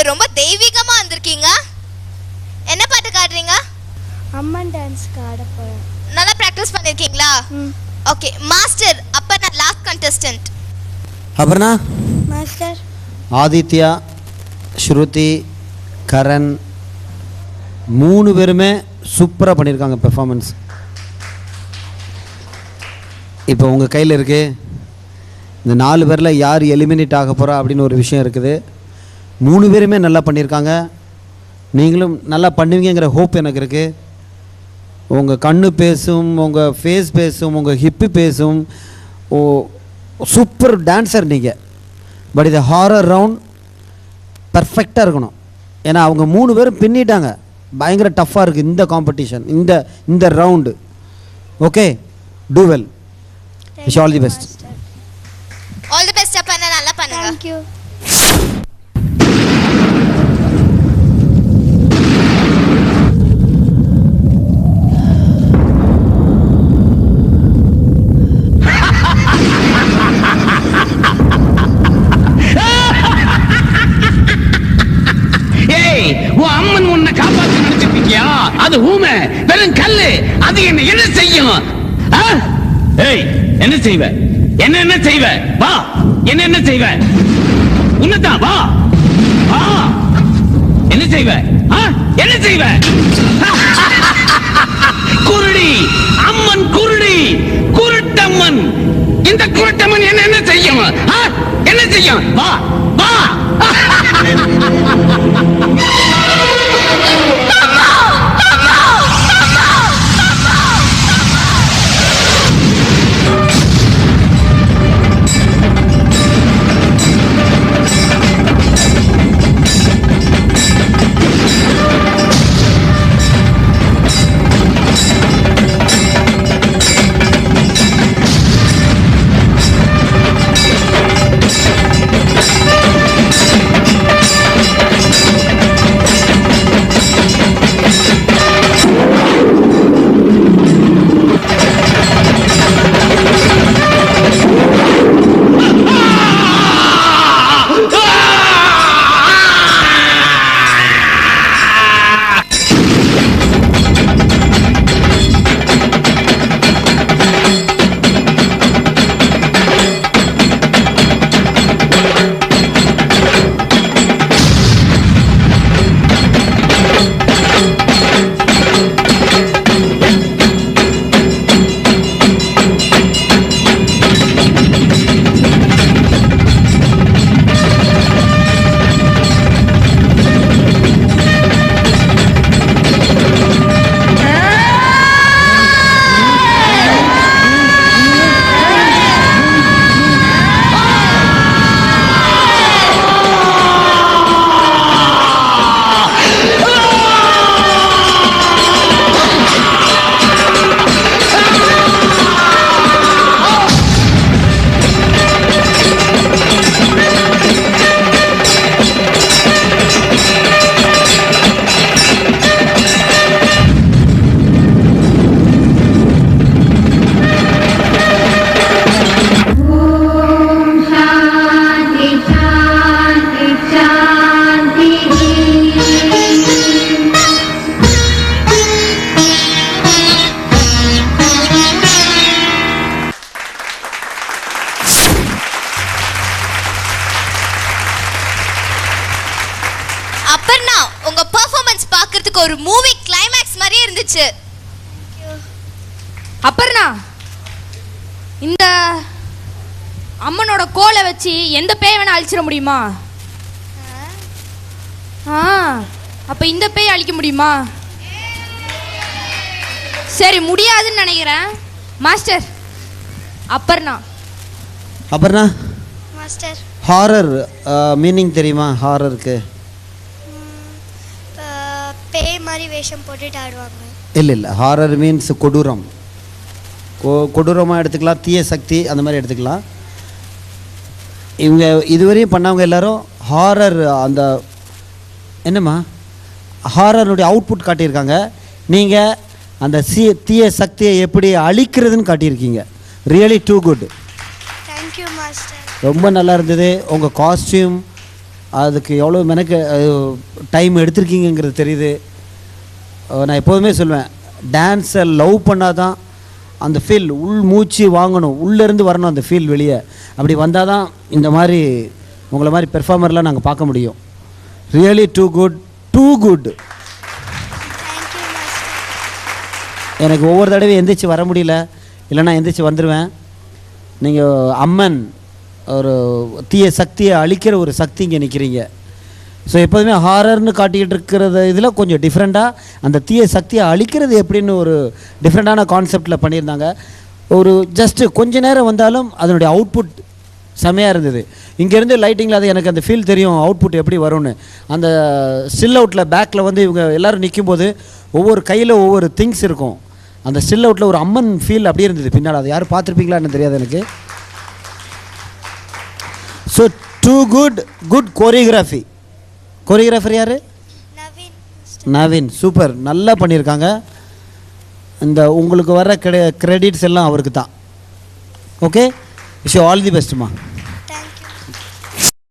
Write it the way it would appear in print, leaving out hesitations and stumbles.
காஸ்டியூம்ல ரொம்ப தெய்வீகமா வந்திருக்கீங்க. என்ன பாட்டு காடுறீங்க? அம்மன் டான்ஸ் ஆட போறேன். நல்லா பிராக்டீஸ் பண்ணிருக்கீங்களா? Okay master. அப்ப நான் last contestant. Aparna master. Aditya, Shruti, Karan 3 பேருமே சூப்பராக பண்ணியிருக்காங்க பெர்ஃபார்மன்ஸ். இப்போ உங்கள் கையில் இருக்குது, இந்த 4 பேரில் யார் எலிமினேட் ஆக போகிறா அப்படின்னு ஒரு விஷயம் இருக்குது. 3 பேருமே நல்லா பண்ணியிருக்காங்க. நீங்களும் நல்லா பண்ணுவீங்கிற ஹோப் எனக்கு இருக்குது. உங்கள் கண்ணு பேசும், உங்கள் ஃபேஸ் பேசும், உங்கள் ஹிப்பு பேசும். சூப்பர் டான்ஸர் நீங்கள். பட் இது ஹாரர் ரவுண்ட் பர்ஃபெக்டாக இருக்கணும். ஏன்னா அவங்க 3 பேரும் பின்னிட்டாங்க. பயங்கர டஃப்பாக இருக்குது இந்த காம்படிஷன், இந்த round. Okay, do well. Wish all the best. All the best. அப்ப நல்லா பண்ணுங்க. Thank you. அம்மன் உன்னை காப்பாற்ற நினைச்சிருக்கியா? அது ஊமை, வெறும் கல்லு. அது என்ன செய்யும்? என்ன செய்வ? என்ன செய்வ? வா, என்ன செய்வ? உன்னதான் வா. என்ன செய்வ? என்ன செய்வ? குருடி அம்மன், குருடி குருட்டம்மன். இந்த குருட்டம்மன் என்ன செய்யும்? என்ன செய்யும்? வா வா. அப்பர்ணா, உங்க பெர்ஃபார்மன்ஸ் பார்க்கிறதுக்கு ஒரு மூவி கிளைமாக்ஸ் மாதிரியே இருந்துச்சு. அப்பர்ணா, இந்த அம்மனோட கோலை வச்சு எந்த பேய் வேணா அழிச்சிட முடியுமா? அப்ப இந்த பேய் அழிக்க முடியுமா? சரி, முடியாதுன்னு நினைக்கிறேன். Master, Aparna. Aparna master. Horror meaning தெரியுமா? ஹாரருக்கு பேய் மாதிரி வேஷம் போட்டுட்டு ஆடுவாங்க. இல்லை, ஹாரர் மீன்ஸ் கொடூரம். கொடூரமாக எடுத்துக்கலாம், தீய சக்தி அந்த மாதிரி எடுத்துக்கலாம். இவங்க இதுவரையும் பண்ணவங்க எல்லாரும் ஹாரர், அந்த என்னம்மா ஹாரருடைய அவுட்புட் காட்டியிருக்காங்க. நீங்கள் அந்த தீய சக்தியை எப்படி அழிக்கிறதுன்னு காட்டியிருக்கீங்க. Really too good. Thank you master. ரொம்ப நல்லா இருந்தது. உங்கள் காஸ்டியூம் அதுக்கு எவ்வளோ டைம் எடுத்திருக்கீங்கிறது தெரியுது. நான் எப்போதுமே சொல்லுவேன், டான்ஸை லவ் பண்ணால் தான் அந்த ஃபீல் உள் மூச்சு வாங்கணும், உள்ளேருந்து வரணும் அந்த ஃபீல் வெளியே. அப்படி வந்தால் தான் இந்த மாதிரி உங்களை மாதிரி பெர்ஃபார்மர்லாம் நாங்கள் பார்க்க முடியும். Really too good. Thank you master. எனக்கு ஒவ்வொரு தடவையும் எந்திரிச்சு வர முடியல, இல்லைன்னா எந்திரிச்சு வந்துடுவேன். நீங்கள் அம்மன் ஒரு தீய சக்தியை அழிக்கிற ஒரு சக்தி இங்கே நிற்கிறீங்க. ஸோ எப்போதுமே ஹாரர்னு காட்டிக்கிட்டு இருக்கிறது இதில் கொஞ்சம் டிஃப்ரெண்ட்டாக அந்த தீய சக்தியை அழிக்கிறது எப்படின்னு ஒரு டிஃப்ரெண்ட்டான கான்செப்டில் பண்ணியிருந்தாங்க. ஒரு ஜஸ்ட்டு கொஞ்ச நேரம் வந்தாலும் அதனுடைய அவுட்புட் செமையாக இருந்தது. இங்கேருந்து லைட்டிங்கில் அது எனக்கு அந்த ஃபீல் தெரியும், அவுட்புட் எப்படி வரும்னு. அந்த ஸ்டில் அவுட்டில் பேக்கில் வந்து இவங்க எல்லோரும் நிற்கும்போது ஒவ்வொரு கையில் ஒவ்வொரு திங்ஸ் இருக்கும். அந்த ஸ்டில் அவுட்டில் ஒரு அம்மன் ஃபீல் அப்படியே இருந்தது பின்னால். அது யாரும் பார்த்துருப்பீங்களான்னு தெரியாது எனக்கு. So do good choreography. Choreographer யார்? நவீன். சூப்பர், நல்லா பண்ணியிருக்காங்க. இந்த உங்களுக்கு வர கிரெடிட்ஸ் எல்லாம் அவருக்கு தான். Okay, wish you all the பெஸ்ட்மா.